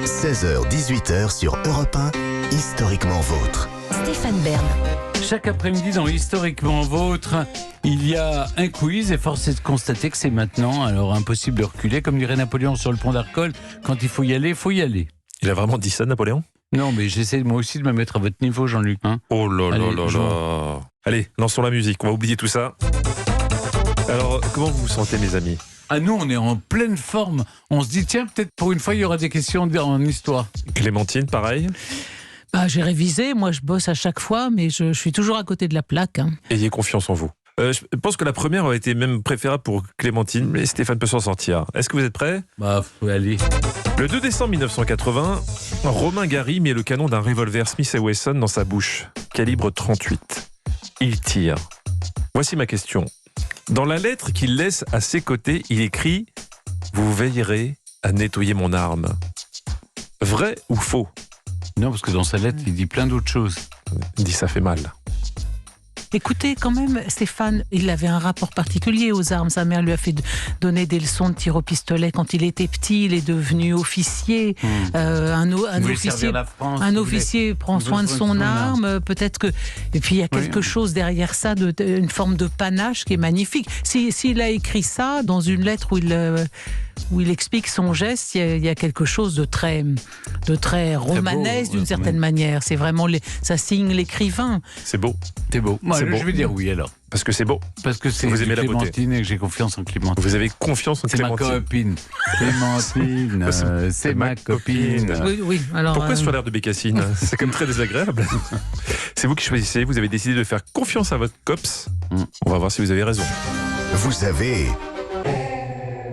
16h-18h sur Europe 1, Historiquement Vôtre. Stéphane Bern. Chaque après-midi dans Historiquement Vôtre, il y a un quiz et force est de constater que c'est maintenant, alors impossible de reculer. Comme dirait Napoléon sur le pont d'Arcole, quand il faut y aller, il faut y aller. Il a vraiment dit ça, Napoléon ? Non, mais j'essaie moi aussi de me mettre à votre niveau, Jean-Luc. Hein. Oh là là Allez, là là. Allez, lançons la musique, on va oublier tout ça. Alors, comment vous vous sentez, mes amis ? Ah, nous, on est en pleine forme. On se dit, tiens, peut-être pour une fois, il y aura des questions en histoire. Clémentine, pareil ? J'ai révisé, moi je bosse à chaque fois, mais je suis toujours à côté de la plaque. Hein. Ayez confiance en vous. Je pense que la première aurait été même préférable pour Clémentine, mais Stéphane peut s'en sortir. Est-ce que vous êtes prêts ? Faut aller. Le 2 décembre 1980, Romain Gary met le canon d'un revolver Smith & Wesson dans sa bouche, calibre 38. Il tire. Voici ma question. Dans la lettre qu'il laisse à ses côtés, il écrit « Vous veillerez à nettoyer mon arme ». Vrai ou faux ? Non, parce que dans sa lettre, il dit plein d'autres choses. Il dit ça fait mal. Écoutez, quand même, Stéphane, il avait un rapport particulier aux armes. Sa mère lui a fait donner des leçons de tir au pistolet quand il était petit. Il est devenu officier. Un officier prend soin de son arme. Peut-être que... Et puis, il y a quelque chose derrière ça, une forme de panache qui est magnifique. S'il a écrit ça dans une lettre où il explique son geste, il y a quelque chose de très romanesque d'une certaine manière. C'est vraiment ça signe l'écrivain. C'est beau. C'est beau. Moi, C'est beau. Je vais dire oui alors. Parce que c'est beau. Parce que c'est vous aimez la beauté. Clémentine et que j'ai confiance en Clémentine. Vous avez confiance en C'est ma Clémentine. copine. Clémentine, c'est ma copine. Oui. Alors, Pourquoi sur l'air de Bécassine ? C'est quand même très désagréable. C'est vous qui choisissez. Vous avez décidé de faire confiance à votre cops. On va voir si vous avez raison. Vous avez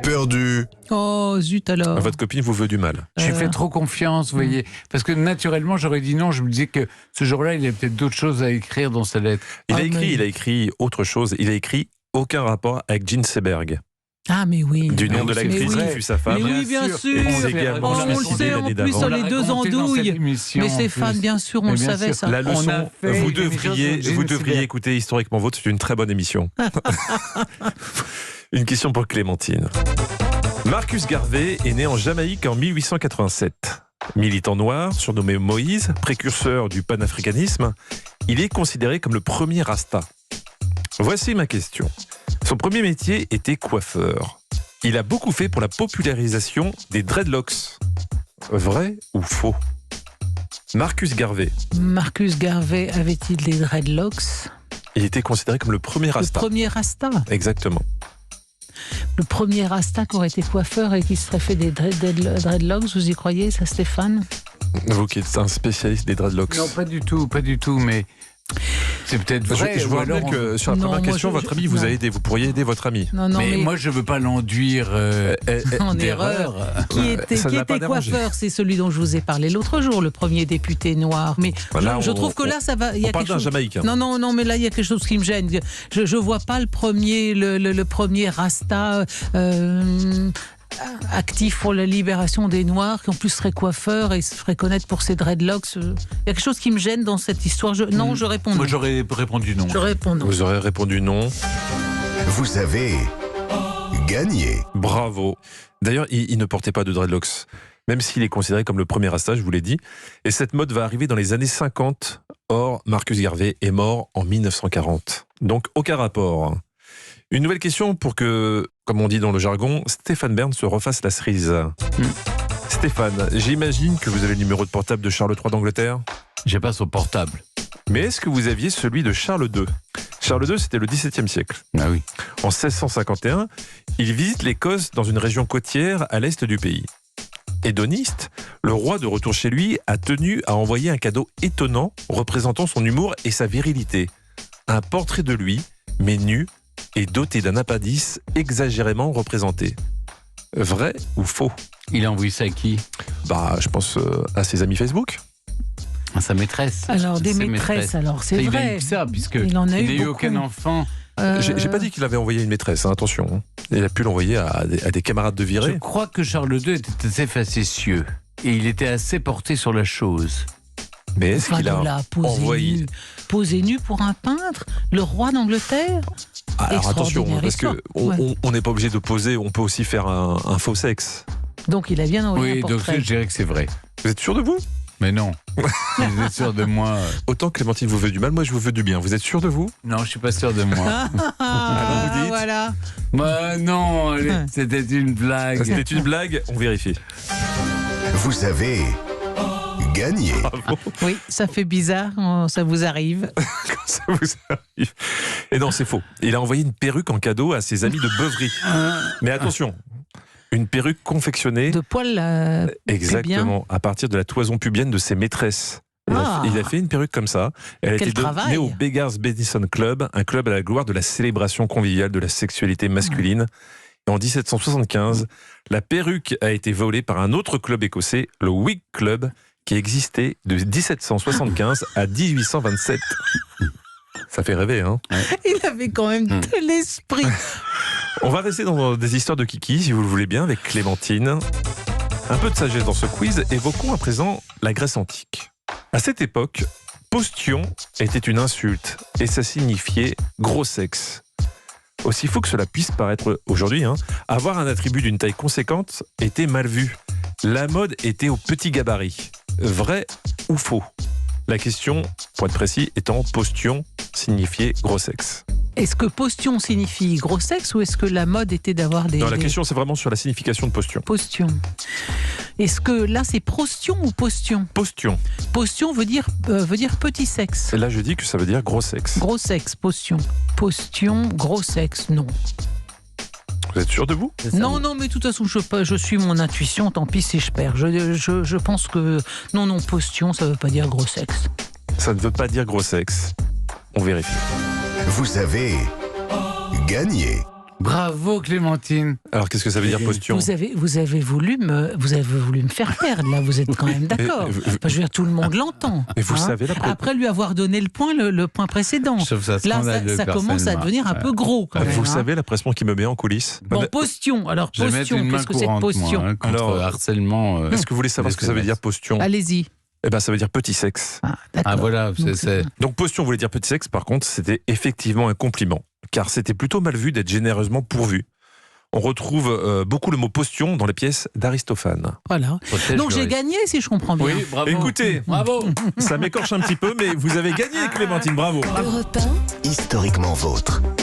perdu. Oh, zut alors. Votre copine vous veut du mal. J'ai fait trop confiance, vous voyez. Parce que naturellement, j'aurais dit non. Je me disais que ce jour-là, il y avait peut-être d'autres choses à écrire dans sa lettre. Il a écrit autre chose. Il a écrit aucun rapport avec Jean Seberg. Ah, mais oui. Du nom de c'est l'actrice qui vrai. fut sa femme. Mais oui, bien sûr. Et c'est également On le suicidé sait, en l'année plus, d'avant. les deux andouilles. Mais Stéphane, bien sûr, on le savait, ça. La leçon, On a fait vous une émission devriez sur Jean Seberg. écouter Historiquement Vôtre, c'est une très bonne émission. Une question pour Clémentine. Marcus Garvey est né en Jamaïque en 1887. Militant noir, surnommé Moïse, précurseur du panafricanisme, il est considéré comme le premier Rasta. Voici ma question. Son premier métier était coiffeur. Il a beaucoup fait pour la popularisation des dreadlocks. Vrai ou faux ? Marcus Garvey. Marcus Garvey avait-il des dreadlocks ? Il était considéré comme le premier Rasta. Le premier Rasta. Exactement. Le premier Rasta qui aurait été coiffeur et qui se serait fait des dreadlocks, vous y croyez, ça, Stéphane ? Vous qui êtes un spécialiste des dreadlocks. Non, pas du tout, mais c'est peut-être vrai. Je vous rappelle que sur la Non, première moi, question, votre ami vous a aidé. Vous pourriez aider votre ami. Non, mais moi, je ne veux pas l'enduire en d'erreur. Qui était coiffeur, c'est celui dont je vous ai parlé l'autre jour, le premier député noir. Mais Voilà, je trouve que là, ça va. Il y a on parle quelque d'un chose. Jamaïcain. Non, mais là, il y a quelque chose qui me gêne. Je vois pas le premier Rasta. Actif pour la libération des Noirs, qui en plus serait coiffeur et se ferait connaître pour ses dreadlocks. Il y a quelque chose qui me gêne dans cette histoire. Je réponds non. Moi, j'aurais répondu non. Je réponds non. Vous aurez répondu non. Vous avez gagné. Bravo. D'ailleurs, il ne portait pas de dreadlocks, même s'il est considéré comme le premier Rasta, je vous l'ai dit. Et cette mode va arriver dans les années 50. Or, Marcus Garvey est mort en 1940. Donc, aucun rapport. Une nouvelle question pour que, comme on dit dans le jargon, Stéphane Bern se refasse la cerise. Stéphane, j'imagine que vous avez le numéro de portable de Charles III d'Angleterre ? J'ai pas son portable. Mais est-ce que vous aviez celui de Charles II ? Charles II, c'était le XVIIe siècle. Ah oui. En 1651, il visite l'Écosse dans une région côtière à l'est du pays. Hédoniste, le roi, de retour chez lui, a tenu à envoyer un cadeau étonnant représentant son humour et sa virilité. Un portrait de lui, mais nu, et doté d'un appendice exagérément représenté. Vrai ou faux ? Il a envoyé ça à qui ? Je pense à ses amis Facebook. À sa maîtresse. Alors, des Ses maîtresses, alors, c'est Il a vrai. eu que ça, puisqu'il Il en a eu n'a eu beaucoup. aucun enfant. J'ai pas dit qu'il avait envoyé une maîtresse, attention. Il a pu l'envoyer à des camarades de Je virée. crois que Charles II était assez facétieux. Et il était assez porté sur la chose. Mais est-ce qu'il a envoyé... Posé nu pour un peintre ? Le roi d'Angleterre ? Alors attention, Extraordinaire parce histoire. qu'on n'est pas obligé de poser, on peut aussi faire un faux sexe. Donc il a bien envoyé Oui, un donc portrait. je dirais que c'est vrai. Vous êtes sûr de vous? Mais non. Vous êtes sûr de moi? Autant Clémentine vous veut du mal, moi je vous veux du bien. Vous êtes sûr de vous? Non, je suis pas sûr de moi. Alors vous dites? Voilà. Bah non, c'était une blague. C'était une blague, on vérifie. Vous avez gagné. Bravo. Oui, ça fait bizarre, ça vous arrive. Ça vous arrive. Et non, c'est faux. Il a envoyé une perruque en cadeau à ses amis de Beuvry. Mais attention, une perruque confectionnée De poils exactement à partir de la toison pubienne de ses maîtresses. Il a fait une perruque comme ça. Elle a Quel été donnée travail. au Beggars Benison Club, un club à la gloire de la célébration conviviale de la sexualité masculine. Et en 1775, la perruque a été volée par un autre club écossais, le Whig Club, qui existait de 1775 à 1827. Ça fait rêver, hein? Il avait quand même de l'esprit. On va rester dans des histoires de kiki, si vous le voulez bien, avec Clémentine. Un peu de sagesse dans ce quiz. Évoquons à présent la Grèce antique. À cette époque, postion était une insulte et ça signifiait gros sexe. Aussi fou que cela puisse paraître aujourd'hui, avoir un attribut d'une taille conséquente était mal vu. La mode était au petit gabarit. Vrai ou faux? La question, pour être précis, étant postion signifiait gros sexe. Est-ce que postion signifie gros sexe ou est-ce que la mode était d'avoir des... Non, la des question, c'est vraiment sur la signification de postion. postions? Est-ce que là c'est prostion ou postion? Postion. Postion veut dire petit sexe. Et là, je dis que ça veut dire gros sexe. Gros sexe, postion. Postion, gros sexe, non. Vous êtes sûr de vous? Non, mais de toute façon, je suis mon intuition, tant pis si je perds. Je pense que... Non, postion, ça veut pas dire gros sexe. Ça ne veut pas dire gros sexe. On vérifie. Vous avez gagné. Bravo Clémentine. Alors, qu'est-ce que ça veut dire postion? Vous avez voulu me faire perdre, là, vous êtes quand même d'accord. Mais, Enfin, je veux dire, tout le monde l'entend. Mais vous savez la Après lui avoir donné le point précédent. Je trouve ça Là, scandaleux, ça commence à personnellement. devenir un peu gros quand même. Vous hein. savez la pression qui me met en coulisses? Bon, postion. Alors, Je vais mettre postion, une main qu'est-ce que c'est que courante, postion? moi, contre Alors, harcèlement. Est-ce que vous voulez savoir ce que ça veut dire postion? Allez-y. Eh bien, ça veut dire petit sexe. Ah voilà, Donc, c'est... Donc, postion voulait dire petit sexe, par contre, c'était effectivement un compliment. Car c'était plutôt mal vu d'être généreusement pourvu. On retrouve beaucoup le mot postion dans les pièces d'Aristophane. Voilà. Donc j'ai gagné si je comprends bien. Oui, bravo. Écoutez, Bravo. ça m'écorche un petit peu, mais vous avez gagné, Clémentine, bravo. Historiquement vôtre.